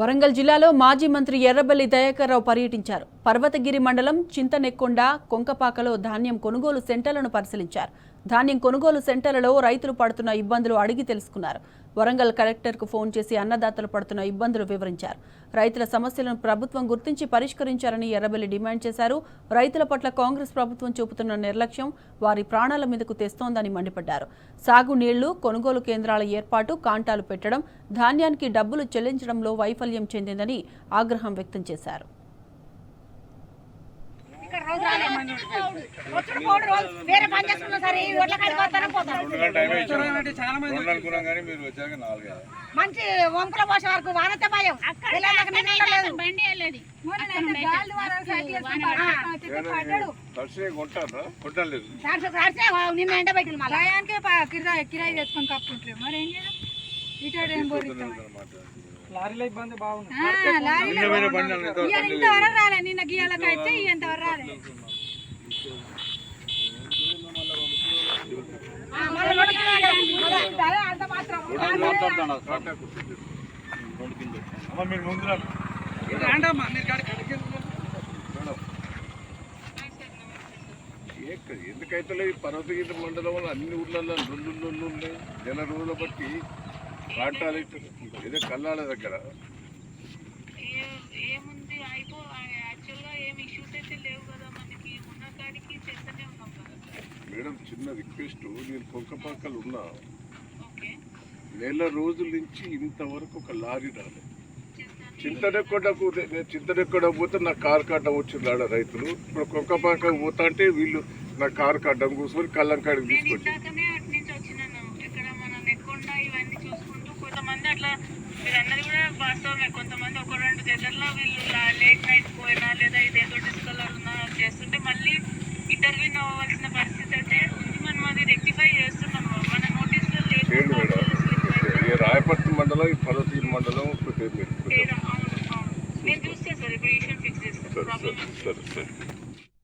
వరంగల్ జిల్లాలో మాజీ మంత్రి ఎర్రబెల్లి దయాకర్ రావు పర్యటించారు. పర్వతగిరి మండలం చింతనెక్కొండ, కొంకపాకలో ధాన్యం కొనుగోలు సెంటర్లను పరిశీలించారు. ధాన్యం కొనుగోలు సెంటర్లలో రైతులు పడుతున్న ఇబ్బందులు అడిగి తెలుసుకున్నారు. వరంగల్ కలెక్టర్కు ఫోన్ చేసి అన్నదాతలు పడుతున్న ఇబ్బందులు వివరించారు. రైతుల సమస్యలను ప్రభుత్వం గుర్తించి పరిష్కరించాలని ఎర్రబెల్లి డిమాండ్ చేశారు. రైతుల పట్ల కాంగ్రెస్ ప్రభుత్వం చూపుతున్న నిర్లక్ష్యం వారి ప్రాణాల మీదకు తెస్తోందని మండిపడ్డారు. సాగు నీళ్లు, కొనుగోలు కేంద్రాల ఏర్పాటు, కాంటాలు పెట్టడం, ధాన్యానికి డబ్బులు చెల్లించడంలో వైఫల్యం చెందిందని ఆగ్రహం వ్యక్తం చేశారు. మంచి వంపుల పోసే వరకు వానతే భయం నిన్న ఎండ పెట్టింది మళ్ళీ కిరాయి తెచ్చుకొని కప్పుకుంటారు. మరి ఏం చేయాలి? ఇటు ఏం పోతాం లారీలో ఇబ్బంది బాగుంది. ఇంతవరకు రాలే, నిన్న గీయాలకు అయితే ఇంతవరకు రాలే. ఎందుకైతే ఈ పర్వతగిరి మండలంలో అన్ని ఊర్లలో రెండు ఉన్నాయి. నెల రోజుల బట్టి కాంటాలు ఏదో కల్లాల దగ్గర ఏముంది అయిపో యాక్చువల్గా ఏం ఇష్యూస్ అయితే లేవు కదా, మనకి ఉన్న కాడికి చేస్తూనే ఉన్నాం కదా. మేడం, చిన్న రిక్వెస్ట్, నేను కొంకపాకలు ఉన్నా, నెల రోజుల నుంచి ఇంతవరకు ఒక లారీ రాలేదు. చింతనెక్కడ పోతే నా కారు కట్టం వచ్చింది ఆడ రైతులు. ఇప్పుడు కొంకపాక పోతా అంటే వీళ్ళు నా కారు కట్టం కూర్చొని కళ్ళంకాడికి తీసుకొచ్చి ఇక్కడ మన నెక్కొండ ఇవన్నీ చూసుకుంటూ కొంతమంది అట్లా మీరు అన్నది కూడా వాస్తవమే. కొంతమంది ఒక రెండు దగ్గరలో వీళ్ళు లేట్ నైట్ పోయినా లేదా ఇదేదో డిస్కలర్ ఉన్నా చేస్తుంటే మళ్ళీ ఇంటర్వ్యూని అవ్వాల్సిన పరిస్థితి అయితే ఉంది. మనం అది రెక్టిఫై చేస్తున్నాం. మన నోటీసులో రాయపట్నం మండలం, ఈ పర్వతగిరి మండలం నేను చూస్తే సార్ ఇప్పుడు ఇష్యూ ఫిక్స్ చేస్తాను. సరే.